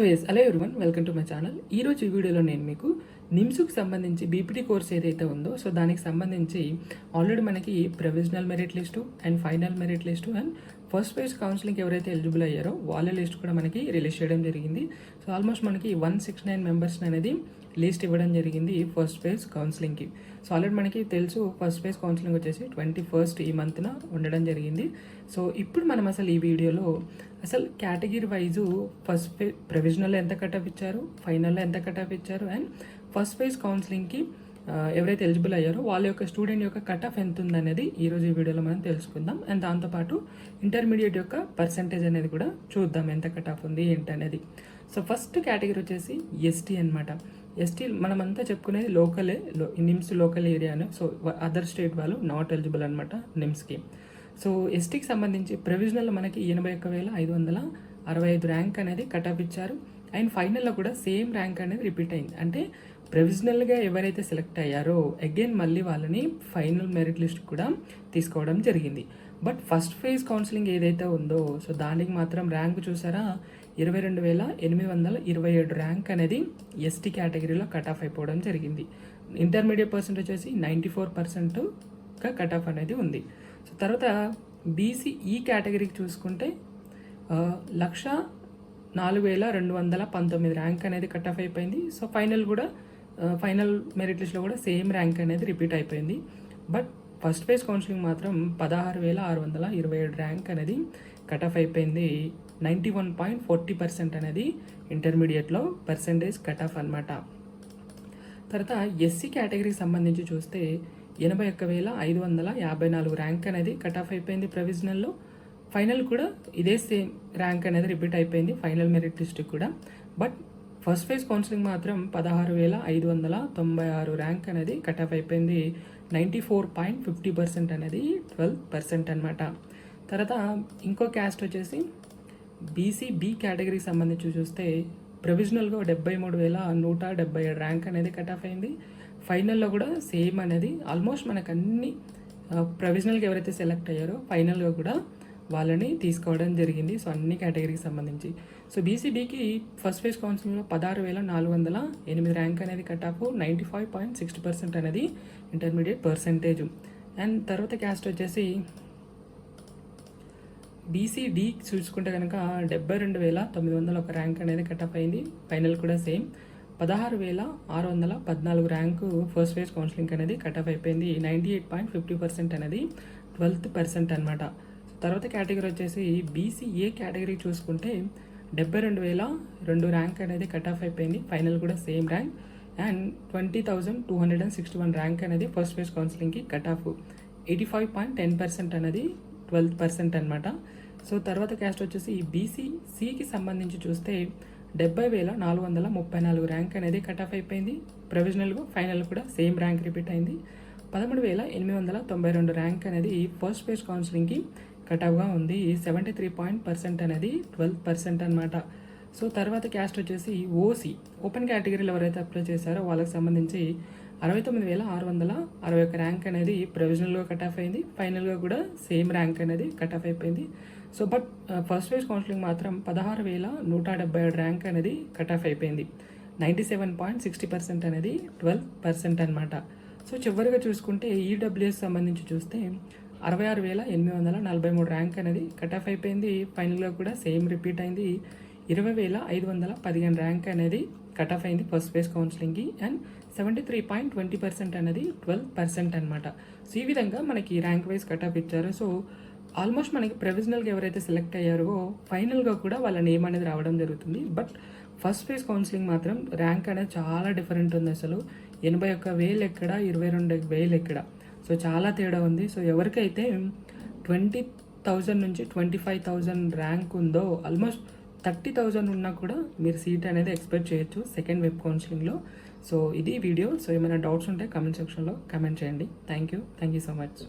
Hello everyone, welcome to my channel. ఈరోజు ఈ వీడియోలో నేను మీకు నిమ్స్కి సంబంధించి బీపీటీ కోర్స్ ఏదైతే ఉందో సో దానికి సంబంధించి ఆల్రెడీ మనకి provisional merit list and final merit list and first phase కౌన్సిలింగ్కి ఎవరైతే ఎలిజిబుల్ అయ్యారో వాళ్ళ లిస్ట్ కూడా మనకి రిలీజ్ చేయడం జరిగింది. సో ఆల్మోస్ట్ మనకి 169 మెంబర్స్ అనేది లిస్ట్ ఇవ్వడం జరిగింది ఫస్ట్ ఫేజ్ కౌన్సిలింగ్కి. సో ఆల్రెడీ మనకి తెలుసు ఫస్ట్ ఫేజ్ కౌన్సిలింగ్ వచ్చేసి 21st ఈ మంత్న ఉండడం జరిగింది. సో ఇప్పుడు మనం అసలు ఈ వీడియోలో అసలు కేటగిరీ వైజు ఫస్ట్ ఫేజ్ ప్రొవిజనల్లో ఎంత కట్-ఆఫ్ ఇచ్చారు, ఫైనల్లో ఎంత కట్-ఆఫ్ ఇచ్చారు అండ్ ఫస్ట్ ఫేజ్ కౌన్సిలింగ్కి ఎవరైతే ఎలిజిబుల్ అయ్యారో వాళ్ళ యొక్క స్టూడెంట్ యొక్క కట్-ఆఫ్ ఎంత ఉందనేది ఈరోజు ఈ వీడియోలో మనం తెలుసుకుందాం. అండ్ దాంతోపాటు ఇంటర్మీడియట్ యొక్క పర్సంటేజ్ అనేది కూడా చూద్దాం ఎంత కట్-ఆఫ్ ఉంది ఏంటనేది. సో ఫస్ట్ కేటగిరీ వచ్చేసి ఎస్టీ అనమాట. ఎస్టీ మనమంతా చెప్పుకునేది లోకలే, నిమ్స్ లోకల్ ఏరియాను. సో అదర్ స్టేట్ వాళ్ళు నాట్ ఎలిజిబుల్ అనమాట నిమ్స్కి. సో ఎస్టీకి సంబంధించి ప్రొవిజనల్లో మనకి 81,565 ర్యాంక్ అనేది కట్-ఆఫ్ ఇచ్చారు. అండ్ ఫైనల్లో కూడా సేమ్ ర్యాంక్ అనేది రిపీట్ అయింది. అంటే ప్రొవిజనల్గా ఎవరైతే సెలెక్ట్ అయ్యారో అగైన్ మళ్ళీ వాళ్ళని ఫైనల్ మెరిట్ లిస్ట్ కూడా తీసుకోవడం జరిగింది. బట్ ఫస్ట్ ఫేజ్ కౌన్సిలింగ్ ఏదైతే ఉందో సో దానికి మాత్రం ర్యాంక్ చూసారా 22,827 ర్యాంక్ అనేది ఎస్టీ కేటగిరీలో కట్-ఆఫ్ అయిపోవడం జరిగింది. ఇంటర్మీడియట్ పర్సెంట్ వచ్చేసి 94%గా కట్-ఆఫ్ అనేది ఉంది. సో తర్వాత బీసీ ఈ కేటగిరీకి చూసుకుంటే 104,219 ర్యాంక్ అనేది కట్-ఆఫ్ అయిపోయింది. సో ఫైనల్ మెరిట్ లిస్ట్లో కూడా సేమ్ ర్యాంక్ అనేది రిపీట్ అయిపోయింది. బట్ ఫస్ట్ ఫేజ్ కౌన్సిలింగ్ మాత్రం 16,627 ర్యాంక్ అనేది కట్-ఆఫ్ అయిపోయింది. 91.40% అనేది ఇంటర్మీడియట్లో పర్సంటేజ్ కట్-ఆఫ్ అనమాట. తర్వాత ఎస్సీ కేటగిరీకి సంబంధించి చూస్తే 81,554 ర్యాంక్ అనేది కట్-ఆఫ్ అయిపోయింది ప్రొవిజనల్లో. ఫైనల్ కూడా ఇదే సేమ్ ర్యాంక్ అనేది రిపీట్ అయిపోయింది ఫైనల్ మెరిట్ లిస్ట్ కూడా. బట్ ఫస్ట్ ఫేజ్ కౌన్సిలింగ్ మాత్రం 16,596 ర్యాంక్ అనేది కట్-ఆఫ్ అయిపోయింది. 94.50% అనేది 12% అనమాట. తర్వాత ఇంకో క్యాస్ట్ వచ్చేసి బీసీ బి కేటగిరీకి సంబంధించి చూస్తే ప్రొవిజనల్గా 73,177 ర్యాంక్ అనేది కట్-ఆఫ్ అయింది. ఫైనల్లో కూడా సేమ్ అనేది ఆల్మోస్ట్ మనకు అన్ని ప్రొవిజనల్గా ఎవరైతే సెలెక్ట్ అయ్యారో ఫైనల్గా కూడా వాళ్ళని తీసుకోవడం జరిగింది. సో అన్ని కేటగిరీకి సంబంధించి. సో బీసీబీకి ఫస్ట్ ఫేజ్ కౌన్సిలింగ్లో 16,408 ర్యాంక్ అనేది కట్-ఆఫ్, 95.60% అనేది ఇంటర్మీడియట్ పర్సంటేజ్. అండ్ తర్వాత క్యాస్ట్ వచ్చేసి బీసీడీ చూసుకుంటే కనుక 72,901 ర్యాంక్ అనేది కట్-ఆఫ్ అయింది. ఫైనల్ కూడా same 16,614 rank first phase counselling అనేది కట్-ఆఫ్ అయిపోయింది. 98.50% అనేది 12% అనమాట. తర్వాత కేటగిరీ వచ్చేసి బీసీఏ కేటగిరీ చూసుకుంటే 72,002 ర్యాంక్ అనేది కట్-ఆఫ్ అయిపోయింది. ఫైనల్ కూడా సేమ్ ర్యాంక్ అండ్ 20,261 ర్యాంక్ అనేది ఫస్ట్ ఫేజ్ కౌన్సిలింగ్కి కట్-ఆఫ్. 85.10% అనేది 12% అనమాట. సో తర్వాత క్యాస్ట్ వచ్చేసి బీసీసీకి సంబంధించి చూస్తే 70,434 ర్యాంక్ అనేది కట్-ఆఫ్ అయిపోయింది. ప్రొవిజనల్గా ఫైనల్ కూడా సేమ్ ర్యాంక్ రిపీట్ అయింది. 13,892 ర్యాంక్ అనేది ఫస్ట్ ఫేజ్ కౌన్సిలింగ్కి కట్-ఆఫ్గా ఉంది. 73% అనేది 12% అనమాట. సో తర్వాత క్యాస్ట్ వచ్చేసి ఓసీ ఓపెన్ కేటగిరీలో ఎవరైతే అప్లై చేశారో వాళ్ళకి సంబంధించి 69,661 ర్యాంక్ అనేది ప్రొవిజనల్గా కట్-ఆఫ్ అయింది. ఫైనల్గా కూడా సేమ్ ర్యాంక్ అనేది కట్-ఆఫ్ అయిపోయింది. So but first phase counselling మాత్రం 16,177 ర్యాంక్ అనేది కట్-ఆఫ్ అయిపోయింది. 97.60% అనేది 12% అనమాట. సో చివరిగా చూసుకుంటే ఈడబ్ల్యూఎస్ సంబంధించి చూస్తే 66,843 ర్యాంక్ అనేది కట్-ఆఫ్ అయిపోయింది. ఫైనల్గా కూడా సేమ్ రిపీట్ అయింది. 20,515 ర్యాంక్ అనేది కట్-ఆఫ్ అయింది ఫస్ట్ ఫేజ్ కౌన్సిలింగ్కి అండ్ 73.20% అనేది 12% అనమాట. సో ఈ విధంగా మనకి ర్యాంక్ వైజ్ కట్-ఆఫ్ ఇచ్చారు. సో ఆల్మోస్ట్ మనకి ప్రొవిజనల్గా ఎవరైతే సెలెక్ట్ అయ్యారో ఫైనల్గా కూడా వాళ్ళ నేమ్ అనేది రావడం జరుగుతుంది. బట్ ఫస్ట్ ఫేజ్ కౌన్సిలింగ్ మాత్రం ర్యాంక్ అనేది చాలా డిఫరెంట్ ఉంది. అసలు 81,000 ఎక్కడ, 22,000 ఎక్కడ. సో చాలా తేడా ఉంది. సో ఎవరికైతే 20,000 నుంచి 25,000 ర్యాంక్ ఉందో ఆల్మోస్ట్ 30,000 ఉన్నా కూడా మీరు సీట్ అనేది ఎక్స్పెక్ట్ చేయొచ్చు సెకండ్ వెబ్ కౌన్సిలింగ్లో. సో ఇది వీడియో. సో ఏమైనా డౌట్స్ ఉంటే కామెంట్ సెక్షన్లో కామెంట్ చేయండి. Thank you so much.